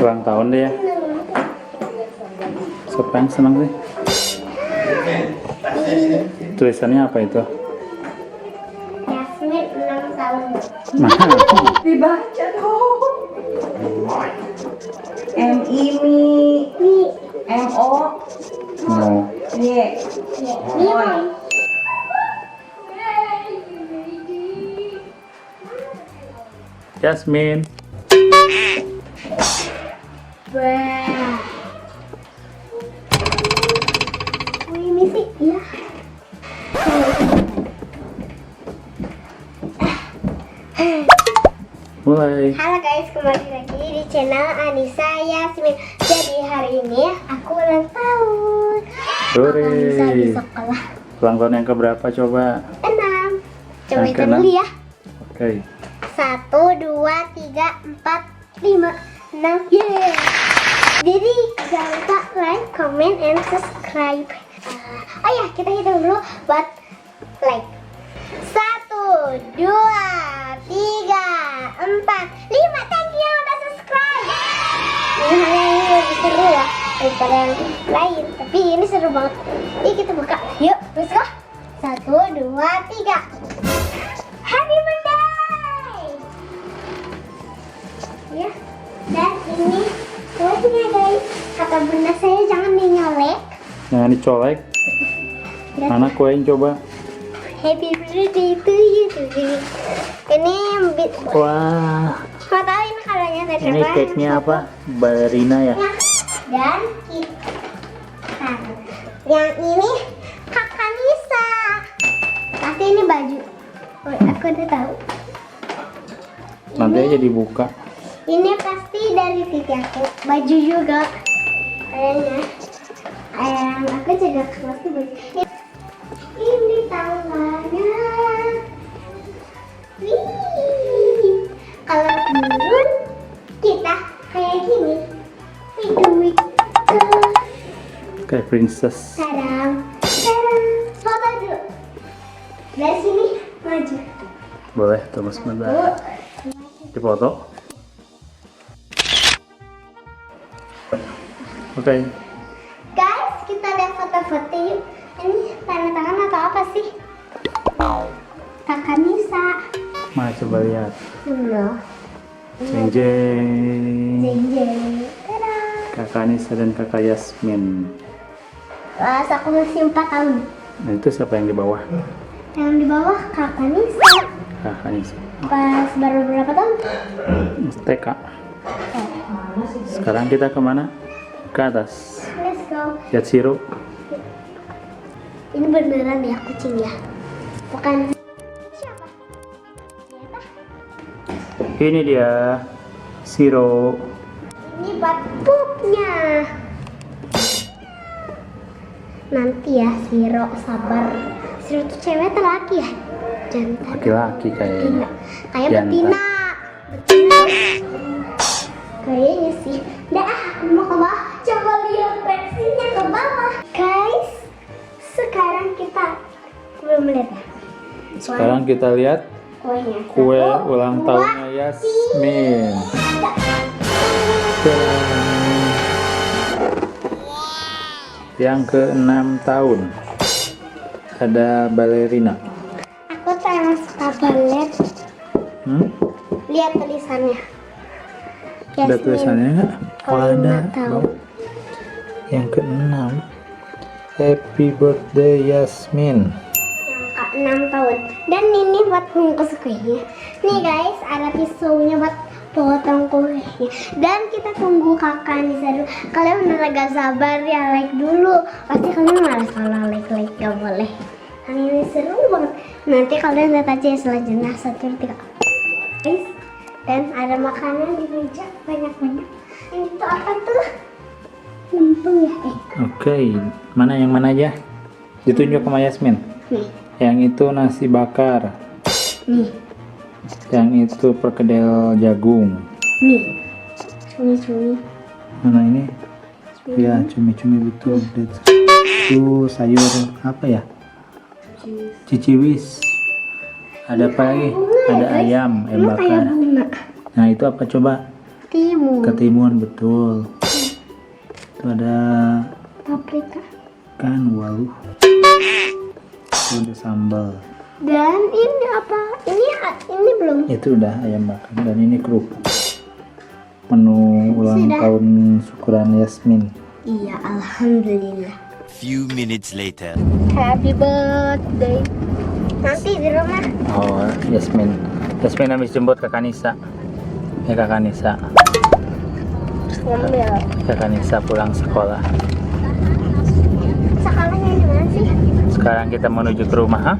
Ulang tahun deh ya. Siapa yang senang sih? Tulisannya apa itu? Yasmin 6 tahun. Nah, Dibaca dong. M-I-M-O mau Y. Yasmin. Wah. Ini sih ya. Mulai. Halo guys, kembali lagi di channel Anissa Yasmin. Jadi hari ini aku ulang tahun. Hore. Anissa di sekolah Ulang tahun yang keberapa coba? 6. Coba Yang hitung keenam. dulu ya. Oke. 1, 2, 3, 4, 5, 6. Yeay. Jadi jangan lupa like, comment, and subscribe. Oh ya, kita hitung dulu buat like. 1, 2, 3, 4, 5. Thank you udah subscribe. Ini hanya ini lebih seru ya daripada yang lain. Tapi ini seru banget. Yuk kita buka. Yuk, let's go. 1, 2, 3. Happy birthday. Ya, dan ini kuenya guys. Kata bunda saya jangan dinyolek. Jangan dicolek. Dan Mana kuenya coba? happy birthday to you. Ini Wah, mau tahu ini kalanya dari ini apa? cake-nya apa? Ballerina ya? Dan kita. Yang ini kakak Nisa. Pasti ini baju. Oh, aku udah tahu. Nanti aja dibuka. Ini pasti dari titi aku. Baju juga. Kayaknya. Aku juga pasti baju. Ini tangannya. Wih. Kalau turun kita kayak gini. Wih. Kayak princess. Tadam. Tadam. Foto dulu. Dari sini maju. Boleh, tunggu sebentar. Dipoto. Oke. Guys, kita lihat foto-foto yuk. Ini tanda tangan atau apa sih? Kakak Nisa. Mari coba lihat. Loh. Jeng jeng. Jeng-jeng. Tada. Kakak Nisa dan kakak Yasmin. Pas aku masih 4 tahun. Nah, itu siapa yang di bawah? Yang di bawah kakak Nisa. Kakak Nisa. Pas baru berapa tahun? TK. Sekarang kita kemana? Ke atas. Let's go. Lihat sirup. Ini beneran ya kucing ya? Bukan siapa? Siapa? Ini dia sirup. Ini buat pupnya. Nanti ya Siro sabar. Siro tuh cewek atau laki ya? Jantan. Laki-laki kayaknya. Kayak Jantan. betina. Betina. Kayaknya sih. Dah, aku mau ke bawah. Coba lihat versinya ke bawah. Guys, sekarang kita belum lihat ya. Sekarang kita lihat Kuenya. kue 1, ulang 2, tahunnya Yasmin. Dan yang ke-6 tahun. Ada ballerina. Aku terlalu suka balet. Lihat tulisannya. Ada Yasmin. tulisannya nggak? Oh, Kalau ada. 5 tahun. Yang ke-6. Happy birthday Yasmin. Yang ke-6 tahun. Dan ini buat bungkus kuenya. Nih guys, ada pisaunya buat potong kuenya. Dan kita tunggu kakak Nisa dulu. Kalian bener gak sabar ya, like dulu. Pasti kalian malah salah like gak boleh. Kan ini seru banget. Nanti kalian lihat aja ya selanjutnya 1, 2, 3. Guys, Dan ada makanan di meja banyak-banyak. Ini tuh apa tuh? Lempung ya? Oke, mana yang mana aja? Ditunjuk sama Yasmin. Nih, Yang itu nasi bakar. nih, Yang itu perkedel jagung. nih. Cumi-cumi. Mana ini? Ya, cumi-cumi betul. Itu sayur apa ya? Ciciwis. Ada apa lagi? Ada ayam Emang kayak bakar. bunga. Nah, itu apa coba? Timun. Ketimun betul. Itu ada Paprika. kan waluh. Itu ada sambal. Dan ini apa? Ini belum. Itu udah ayam bakar dan ini kerupuk. Menu ulang Sudah. tahun syukuran Yasmin. Iya, alhamdulillah. Few minutes later. Happy birthday. Nanti di rumah. Oh, Yasmin habis jemput Kakak Nisa. Kakak Nisa. Ngambil. Kakak Nisa pulang sekolah. Sekolahnya di mana sih? Sekarang kita menuju ke rumah, ha?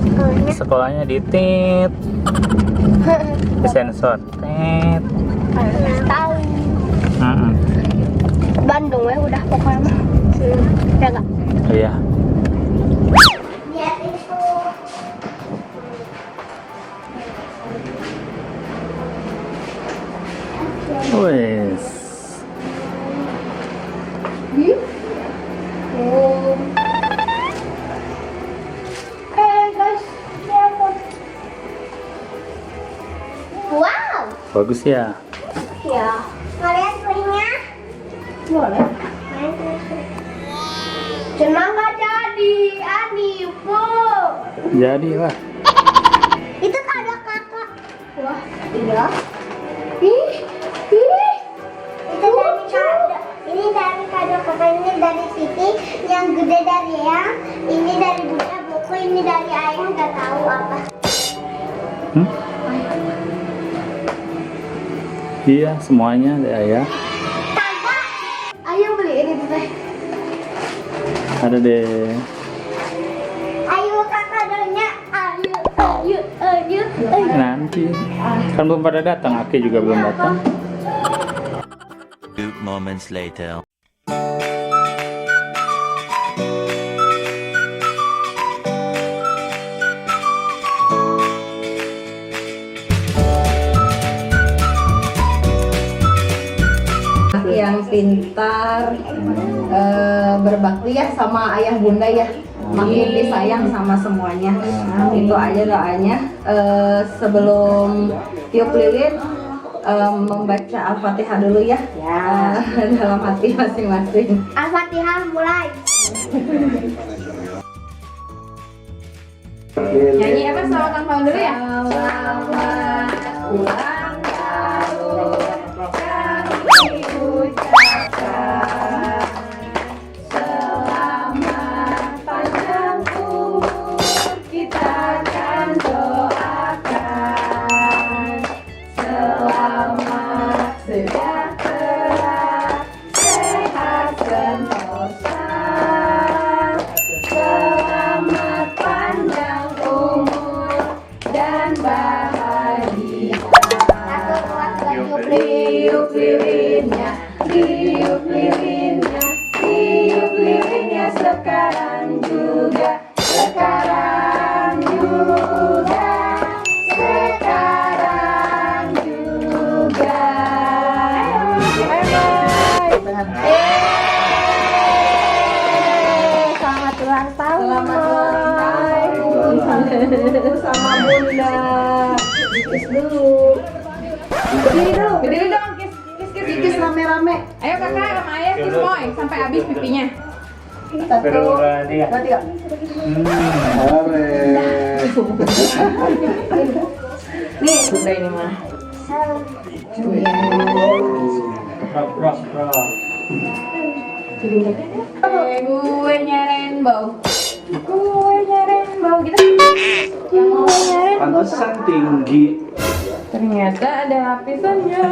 Sekolahnya. Sekolahnya di tit. Di sensor. Tit. Tahu. Mm-mm. Bandung ya udah pokoknya mah. Ya enggak? Oh, iya. Lihat itu. Wes. Guys, lihat. Wow. Bagus ya. Ya. Mau lihat kuenya? Boleh. Main terus. Senang nggak jadi, Ani, Bu? Jadilah. Itu kado kakak. Wah, iya. Ih, ih. Itu dari kado. Ini dari kado kakak, ini dari Siti. Yang gede dari Yang. Ini dari Bunda, buku. Ini dari Ayah, nggak tahu apa. Hmm? Iya, semuanya ada ayah. Kagak. Ayo beli ini deh. Ada deh. Ayo kakak kadonya. Ayo, ayo, ayo, ayo. Nanti. Kan belum pada datang, Aki juga belum datang. Few moments later. Yang pintar, berbakti ya sama ayah bunda ya, makin disayang sama semuanya. Itu aja doanya. Sebelum tiup lilin, membaca Al-Fatihah dulu ya, dalam hati masing-masing. Al-Fatihah mulai. Nyanyi apa selamat ulang tahun dulu ya? Selamat ulang tahun kami ucapkan, selamat panjang umur kita akan doakan, selamat sejahtera, sehat sentosa, selamat panjang umur dan bahagia. Tiup lilinnya, tiup lilinnya, tiup lilinnya sekarang juga, sekarang juga, sekarang juga. Selamat ulang tahun. Selamat ulang tahun sama bunda. Kiss dulu. Berdiri dulu, berdiri dong, kiss rame-rame. Ayo kakak sama ayah kiss moy sampai habis pipinya. Satu, dua, tiga. Nih, udah ini mah. Kuenya rainbow. Kuenya rainbow gitu. Yang mau Pantesan tinggi. ternyata ada lapisannya.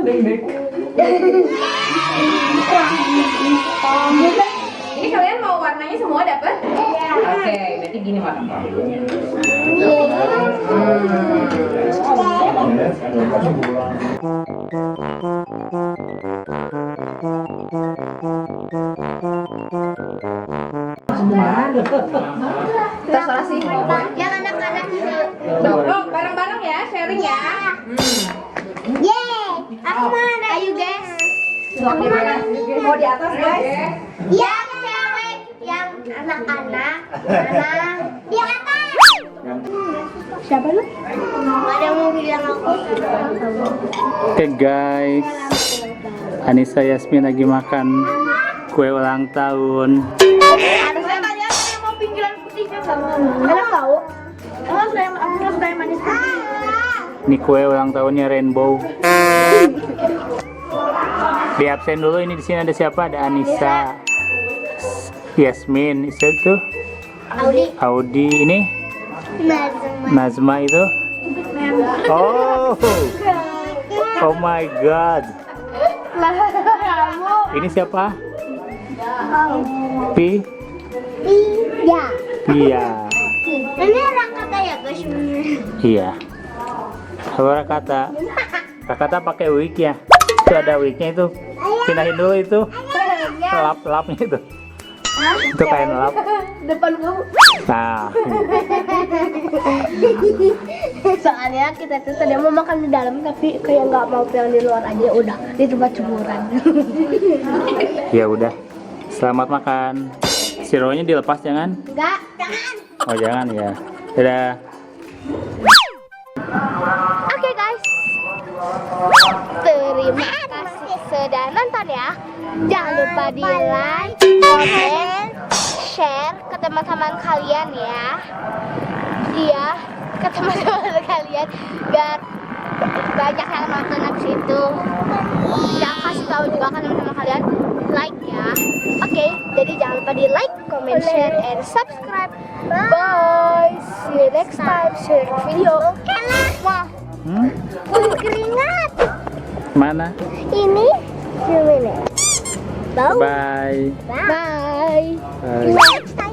Deg-deg. Ini kalian mau warnanya semua dapat? Iya. Oke, berarti gini warna. Terserah sih. Yang anak-anak ini. Oh, bareng-bareng ya, sharing ya. Yeay, aku mana? Ayo guys. Aku mana? Mau di atas guys? Yang cewek, yang anak-anak, mana? Di atas. Siapa lu? Ada yang mau bilang aku? Oke guys, Anissa Yasmin lagi makan kue ulang tahun. Harusnya kalian ada yang mau pinggiran putihnya sama. Enak tahu? Aku suka yang manis putih. Ini kue ulang tahunnya Rainbow. Di absen dulu, ini di sini ada siapa? Ada Anissa, Yasmin, itu Audi, ini Nazma itu. Oh my god. Ini siapa? Iya. Iya. Ini orang kata ya guys. Iya. Halo Rakata. Rakata pakai wig ya. Itu ada wignya itu. Pindahin dulu itu. Lap-lapnya itu. Itu kain lap. Depan kamu. Nah. Soalnya kita tuh tadi mau makan di dalam tapi kayak nggak mau yang di luar aja, udah di tempat jemuran. Ya udah. Selamat makan. Sironya dilepas jangan. Enggak, jangan. Oh jangan ya. Dadah. Oke guys, terima kasih sudah nonton ya. Jangan lupa di like, comment, share ke teman-teman kalian ya. Iya, ke teman-teman kalian biar banyak yang nonton abis itu. Jangan kasih tahu juga ke teman-teman kalian like ya. Oke, jadi jangan lupa di like, comment, share, and subscribe. Bye. See you next time. Share video. Oke lah. Wah. Keringat. Mana? Ini gimana? Bau. Bye. Bye. Bye. Next time.